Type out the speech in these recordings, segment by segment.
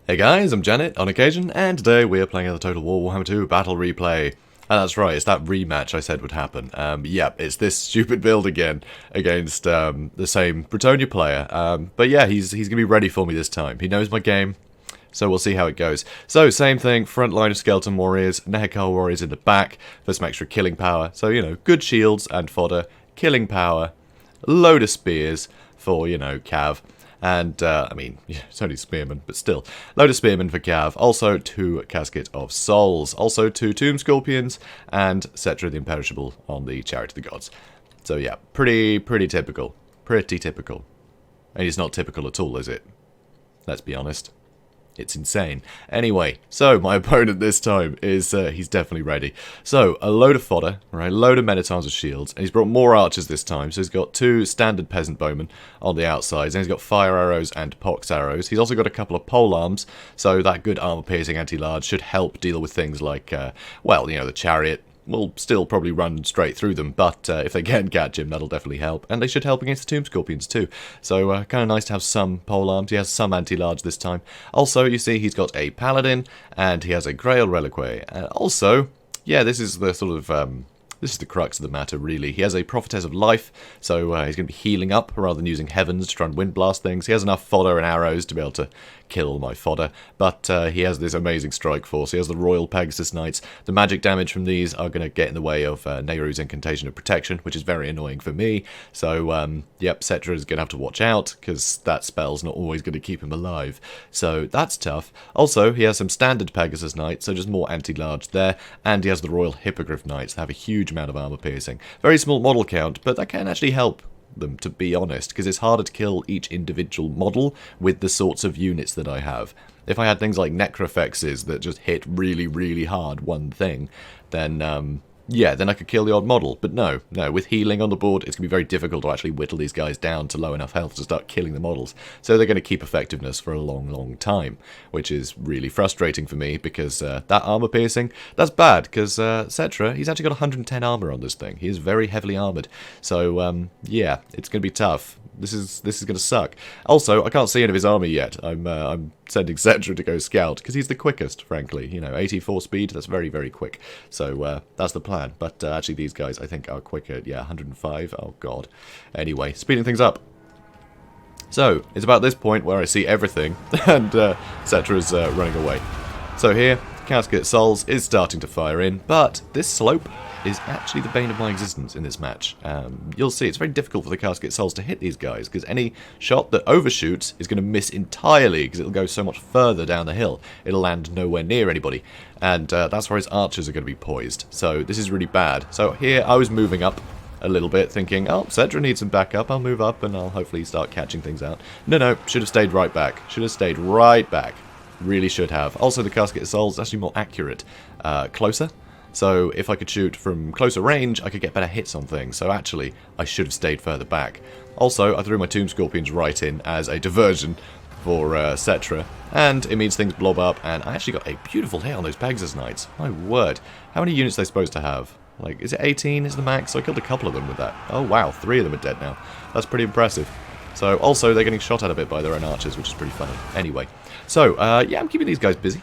Hey guys, I'm Janet on occasion, and today we are playing the Total War Warhammer II Battle Replay. And that's right, it's that rematch I said would happen. Yep, it's this stupid build again against the same Bretonnia player. But yeah, he's going to be ready for me this time. He knows my game, so we'll see how it goes. So, same thing, front line of skeleton warriors, Nehekar warriors in the back for some extra killing power. So, you know, good shields and fodder, killing power, load of spears for, you know, Cav. And, I mean, yeah, it's only spearmen, but still. Load of spearmen for Cav. Also, 2 Casket of Souls. Also, 2 Tomb Scorpions. And Cetra the Imperishable on the Chariot of the Gods. So, yeah, pretty typical. Pretty typical. And it's not typical at all, is it? Let's be honest. It's insane. Anyway, so my opponent this time is, he's definitely ready. So, a load of fodder, right, a load of men at arms with shields, and he's brought more archers this time, so he's got 2 standard peasant bowmen on the outsides, and he's got fire arrows and pox arrows. He's also got a couple of pole arms, so that good armor-piercing anti-large should help deal with things like, well, you know, the chariot. Will still probably run straight through them, but if they can catch him, that'll definitely help. And they should help against the Tomb Scorpions too. So kind of nice to have some pole arms. He has some anti-large this time. Also, you see he's got a paladin, and he has a Grail Reliquary. Also, yeah, this is the sort of... this is the crux of the matter, really. He has a Prophetess of Life, so he's going to be healing up rather than using Heavens to try and wind blast things. He has enough fodder and arrows to be able to kill my fodder, but he has this amazing strike force. He has the Royal Pegasus Knights. The magic damage from these are going to get in the way of Nehru's Incantation of Protection, which is very annoying for me. So, yep, Cetra is going to have to watch out, because that spell's not always going to keep him alive. So, that's tough. Also, he has some standard Pegasus Knights, so just more anti-large there, and he has the Royal Hippogriff Knights that have a huge amount of armor piercing. Very small model count, but that can actually help them, to be honest, because it's harder to kill each individual model with the sorts of units that I have. If I had things like necrofexes that just hit really hard one thing, then yeah, then I could kill the odd model. But no, with healing on the board, it's going to be very difficult to actually whittle these guys down to low enough health to start killing the models. So they're going to keep effectiveness for a long time, which is really frustrating for me, because that armor piercing, that's bad, because Cetra, he's actually got 110 armor on this thing. He is very heavily armored. So, yeah, it's going to be tough. This is going to suck. Also, I can't see any of his army yet. I'm sending Cetra to go scout, because he's the quickest, frankly. You know, 84 speed, that's very quick. So, that's the plan. But actually, these guys, I think, are quicker. Yeah, 105. Oh, God. Anyway, speeding things up. So, it's about this point where I see everything, and Cetra's running away. So here, Casket Souls is starting to fire in, but this slope is actually the bane of my existence in this match. You'll see, it's very difficult for the Casket Souls to hit these guys, because any shot that overshoots is going to miss entirely, because it'll go so much further down the hill. It'll land nowhere near anybody, and that's where his archers are going to be poised. So this is really bad. So here, I was moving up a little bit, thinking, oh, Cetra needs some backup, I'll move up and I'll hopefully start catching things out. No, should have stayed right back. Should have stayed right back. Really should have. Also, the Casket of Souls is actually more accurate. Closer. So if I could shoot from closer range, I could get better hits on things. So actually, I should have stayed further back. Also, I threw my Tomb Scorpions right in as a diversion for Cetra, and it means things blob up, and I actually got a beautiful hit on those Pegasus Knights. My word. How many units are they supposed to have? Like, is it 18 is the max? So I killed a couple of them with that. Oh wow, 3 of them are dead now. That's pretty impressive. So, also, they're getting shot at a bit by their own archers, which is pretty funny. Anyway, so, yeah, I'm keeping these guys busy.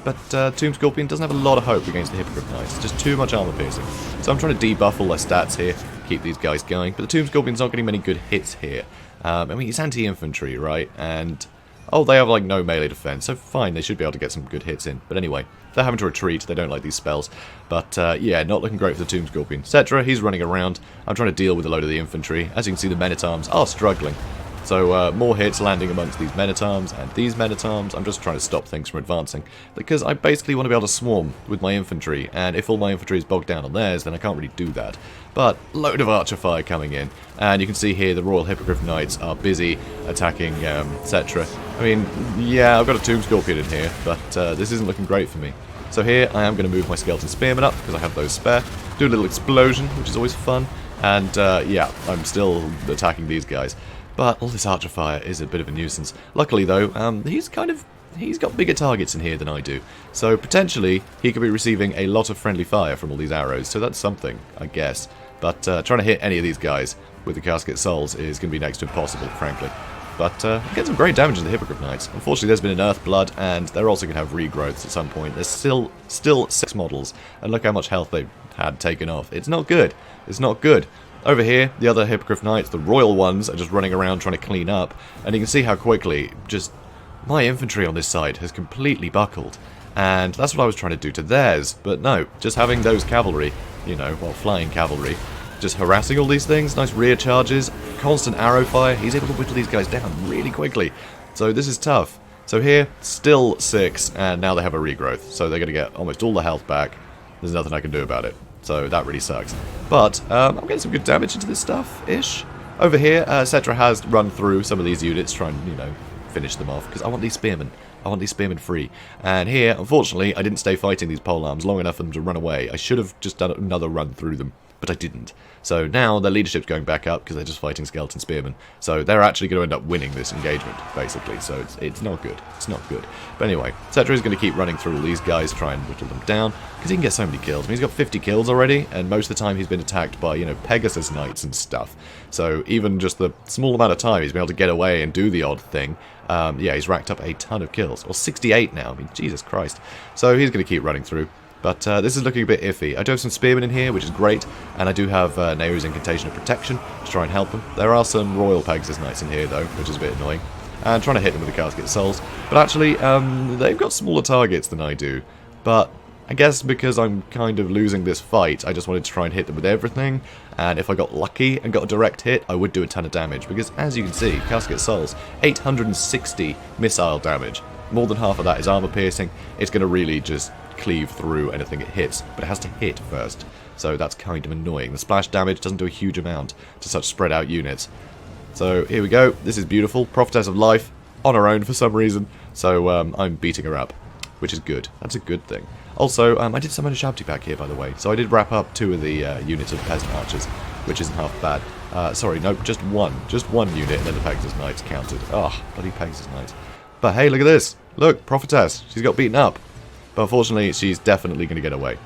But Tomb Scorpion doesn't have a lot of hope against the Hippogriff Knights. Just too much armor piercing. So I'm trying to debuff all their stats here, keep these guys going. But the Tomb Scorpion's not getting many good hits here. I mean, it's anti-infantry, right? And, oh, they have, like, no melee defense. So, fine, they should be able to get some good hits in. But anyway, they're having to retreat. They don't like these spells. But, yeah, not looking great for the Tomb Scorpion. Cetra, he's running around. I'm trying to deal with a load of the infantry. As you can see, the men-at-arms are struggling. So, more hits landing amongst these men-at-arms and these men-at-arms. I'm just trying to stop things from advancing, because I basically want to be able to swarm with my infantry, and if all my infantry is bogged down on theirs, then I can't really do that. But, load of archer fire coming in, and you can see here the Royal Hippogriff Knights are busy attacking Cetra. I mean, yeah, I've got a Tomb Scorpion in here, but this isn't looking great for me. So here, I am going to move my Skeleton Spearmen up, because I have those spare, do a little explosion, which is always fun, and yeah, I'm still attacking these guys. But all this archer fire is a bit of a nuisance. Luckily, though, he's got bigger targets in here than I do. So, potentially, he could be receiving a lot of friendly fire from all these arrows. So that's something, I guess. But trying to hit any of these guys with the Casket Souls is going to be next to impossible, frankly. But get some great damage in the Hippogriff Knights. Unfortunately, there's been an Earth Blood, and they're also going to have regrowths at some point. There's still 6 models, and look how much health they've had taken off. It's not good. It's not good. Over here, the other Hippogriff Knights, the royal ones, are just running around trying to clean up, and you can see how quickly just my infantry on this side has completely buckled. And that's what I was trying to do to theirs, but no, just having those cavalry, you know, well, flying cavalry, just harassing all these things, nice rear charges, constant arrow fire, he's able to whittle these guys down really quickly. So this is tough. So here, still 6, and now they have a regrowth, so they're going to get almost all the health back. There's nothing I can do about it, so that really sucks. But I'm getting some good damage into this stuff-ish. Over here, Cetra has run through some of these units, trying to, you know, finish them off, because I want these spearmen. I want these spearmen free. And here, unfortunately, I didn't stay fighting these polearms long enough for them to run away. I should have just done another run through them, but I didn't. So now their leadership's going back up because they're just fighting skeleton spearmen. So they're actually going to end up winning this engagement, basically. So it's not good. It's not good. But anyway, Cetra is going to keep running through all these guys, try and whittle them down, because he can get so many kills. I mean, he's got 50 kills already, and most of the time he's been attacked by, you know, Pegasus Knights and stuff. So even just the small amount of time he's been able to get away and do the odd thing, yeah, he's racked up a ton of kills. Well, 68 now. I mean, Jesus Christ. So he's going to keep running through. But this is looking a bit iffy. I do have some spearmen in here, which is great, and I do have Nehru's Incantation of Protection to try and help them. There are some Royal Pegasus Knights in here, though, which is a bit annoying. And trying to hit them with the Casket Souls. But actually, they've got smaller targets than I do. But I guess because I'm kind of losing this fight, I just wanted to try and hit them with everything. And if I got lucky and got a direct hit, I would do a ton of damage. Because as you can see, Casket Souls, 860 missile damage. More than half of that is armor piercing. It's going to really just cleave through anything it hits, but it has to hit first, so that's kind of annoying. The splash damage doesn't do a huge amount to such spread out units. So here we go, this is beautiful. Prophetess of Life on her own for some reason, so I'm beating her up, which is good. That's a good thing. Also, I did summon a Shabti pack here, by the way, so I did wrap up 2 of the units of Peasant Archers, which isn't half bad. Sorry, no, just one unit, and then the Pegasus Knights counted. Oh, bloody Pegasus Knights. But hey, look at this. Look, Prophetess, she's got beaten up. But unfortunately, she's definitely going to get away,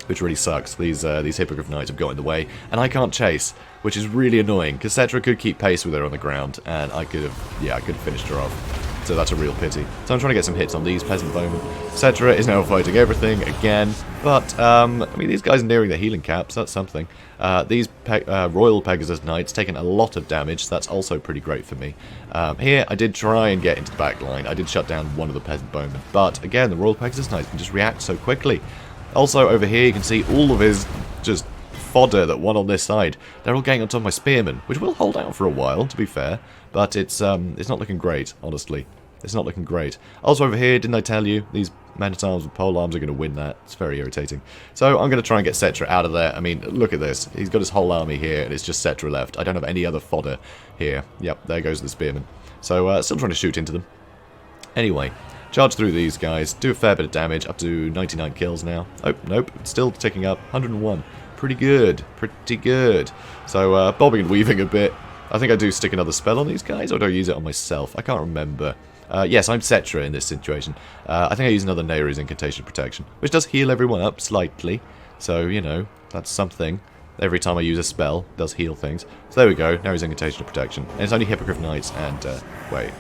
which really sucks. These Hippogriff Knights have got in the way, and I can't chase, which is really annoying, because Cetra could keep pace with her on the ground, and I could have finished her off. So that's a real pity. So I'm trying to get some hits on these Peasant Bowmen. Cetra is now fighting everything again, but, I mean, these guys are nearing their healing caps, that's something. These Royal Pegasus Knights taking a lot of damage, so that's also pretty great for me. Here, I did try and get into the back line. I did shut down one of the Peasant Bowmen, but again, the Royal Pegasus Knights can just react so quickly. Also, over here, you can see all of his just fodder that won on this side. They're all getting on top of my Spearmen, which will hold out for a while, to be fair, but it's not looking great, honestly. It's not looking great. Also over here, didn't I tell you, these men-at-arms with polearms are going to win that. It's very irritating. So I'm going to try and get Cetra out of there. I mean, look at this. He's got his whole army here, and it's just Cetra left. I don't have any other fodder here. Yep, there goes the spearman. So still trying to shoot into them. Anyway, charge through these guys. Do a fair bit of damage, up to 99 kills now. Oh, nope, it's still ticking up. 101. Pretty good. Pretty good. So bobbing and weaving a bit. I think I do stick another spell on these guys, or do I use it on myself? I can't remember. Yes, I'm Cetra in this situation. I think I use another Nehru's Incantation Protection, which does heal everyone up slightly. So, you know, that's something. Every time I use a spell, it does heal things. So there we go, Nehru's Incantation Protection. And it's only Hippogriff Knights and, wait.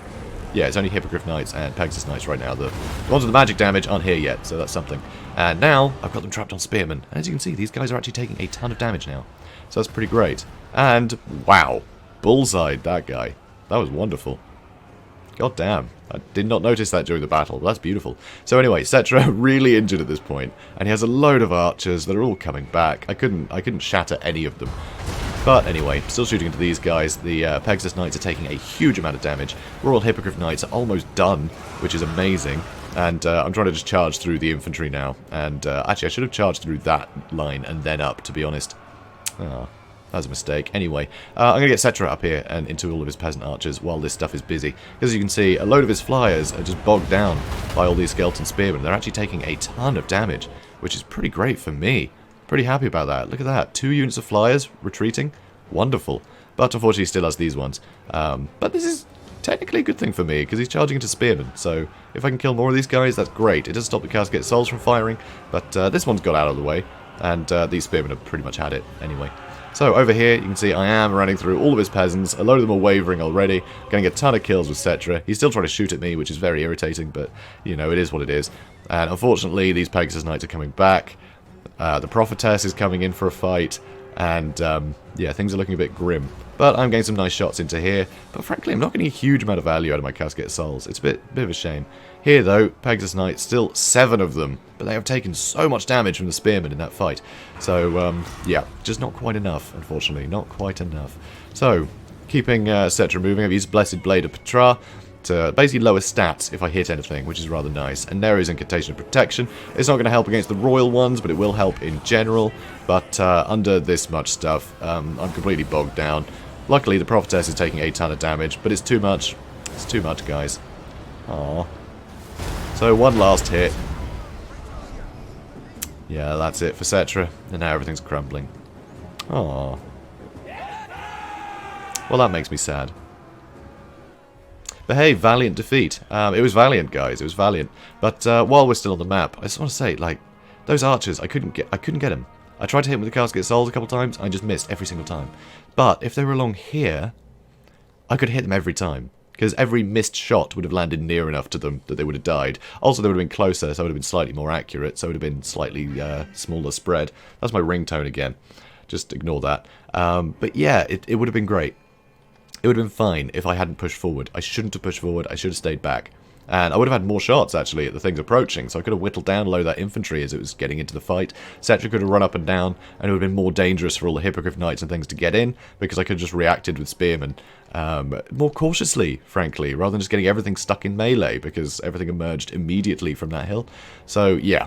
Yeah, it's only Hippogriff Knights and Pegasus Knights right now. The ones with the magic damage aren't here yet, so that's something. And now, I've got them trapped on Spearmen. And as you can see, these guys are actually taking a ton of damage now. So that's pretty great. And, wow. Bullseyed that guy. That was wonderful. God damn. I did not notice that during the battle. That's beautiful. So anyway, Cetra really injured at this point, and he has a load of archers that are all coming back. I couldn't shatter any of them. But anyway, still shooting into these guys. The Pegasus Knights are taking a huge amount of damage. Royal Hippogriff Knights are almost done, which is amazing. And I'm trying to just charge through the infantry now. And actually, I should have charged through that line and then up, to be honest. Oh. That was a mistake. Anyway, I'm going to get Cetra up here and into all of his peasant archers while this stuff is busy. As you can see, a load of his flyers are just bogged down by all these skeleton spearmen. They're actually taking a ton of damage, which is pretty great for me. Pretty happy about that. Look at that. 2 units of flyers retreating. Wonderful. But unfortunately, he still has these ones. But this is technically a good thing for me, because he's charging into spearmen. So if I can kill more of these guys, that's great. It does stop the Casket Souls from firing, but this one's got out of the way. And these spearmen have pretty much had it anyway. So over here, you can see I am running through all of his peasants. A load of them are wavering already. Getting a ton of kills with Cetra. He's still trying to shoot at me, which is very irritating, but, you know, it is what it is. And unfortunately, these Pegasus Knights are coming back. The Prophetess is coming in for a fight. And, yeah, things are looking a bit grim. But I'm getting some nice shots into here. But frankly, I'm not getting a huge amount of value out of my Casket Souls. It's a bit of a shame. Here, though, Pegasus Knights, still 7 of them. But they have taken so much damage from the Spearmen in that fight. So, yeah, just not quite enough, unfortunately. Not quite enough. So, keeping Cetra moving, I've used Blessed Blade of Petra to basically lower stats if I hit anything, which is rather nice. And Nero's Incantation of Protection. It's not going to help against the royal ones, but it will help in general. But under this much stuff, I'm completely bogged down. Luckily, the Prophetess is taking a ton of damage, but it's too much. It's too much, guys. Aww. So, one last hit. Yeah, that's it for Cetra. And now everything's crumbling. Aww. Well, that makes me sad. But hey, valiant defeat. It was valiant, guys. It was valiant. But while we're still on the map, I just want to say, like, those archers, I couldn't get them. I tried to hit them with the Casket Souls a couple times. I just missed every single time. But if they were along here, I could hit them every time. Because every missed shot would have landed near enough to them that they would have died. Also, they would have been closer, so it would have been slightly more accurate. So it would have been slightly smaller spread. That's my ringtone again. Just ignore that. But yeah, it would have been great. It would have been fine if I hadn't pushed forward. I shouldn't have pushed forward. I should have stayed back. And I would have had more shots, actually, at the things approaching. So I could have whittled down a load of that infantry as it was getting into the fight. Cetra could have run up and down, and it would have been more dangerous for all the Hippogriff Knights and things to get in, because I could have just reacted with Spearmen more cautiously, frankly, rather than just getting everything stuck in melee, because everything emerged immediately from that hill. So, yeah,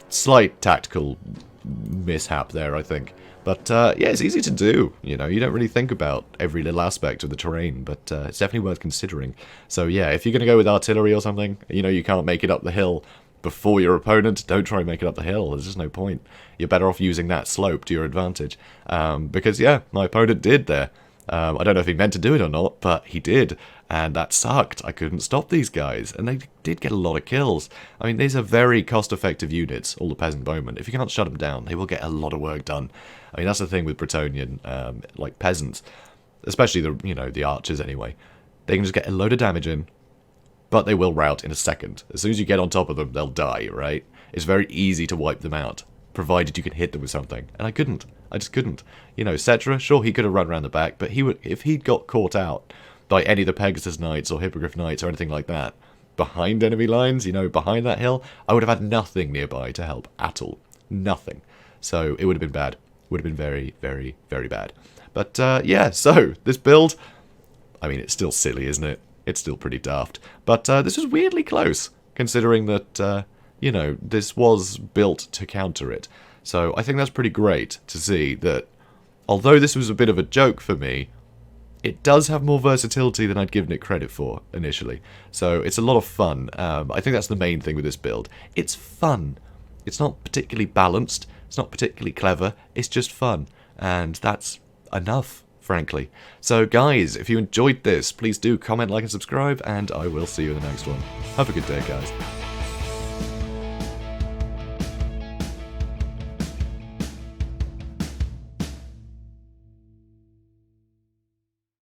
slight tactical mishap there, I think. But, yeah, it's easy to do, you know, you don't really think about every little aspect of the terrain, but it's definitely worth considering. So, yeah, if you're going to go with artillery or something, you know, you can't make it up the hill before your opponent, don't try and make it up the hill, there's just no point. You're better off using that slope to your advantage, because, yeah, my opponent did there. I don't know if he meant to do it or not, but he did, and that sucked. I couldn't stop these guys, and they did get a lot of kills. I mean, these are very cost-effective units, all the peasant bowmen. If you can't shut them down, they will get a lot of work done. I mean, that's the thing with Bretonnian, like, peasants, especially the, you know, the archers anyway. They can just get a load of damage in, but they will rout in a second. As soon as you get on top of them, they'll die, right? It's very easy to wipe them out, provided you can hit them with something. And I couldn't. I just couldn't. You know, Cetra, sure, he could have run around the back, but he would, if he'd got caught out by any of the Pegasus Knights or Hippogriff Knights or anything like that, behind enemy lines, you know, behind that hill, I would have had nothing nearby to help at all. Nothing. So it would have been bad. Would have been very, very, very bad. But, yeah, so, this build, I mean, it's still silly, isn't it? It's still pretty daft. But this was weirdly close, considering that, you know, this was built to counter it. So I think that's pretty great to see that, although this was a bit of a joke for me, it does have more versatility than I'd given it credit for initially. So it's a lot of fun. I think that's the main thing with this build. It's fun. It's not particularly balanced. It's not particularly clever. It's just fun. And that's enough, frankly. So guys, if you enjoyed this, please do comment, like, and subscribe, and I will see you in the next one. Have a good day, guys.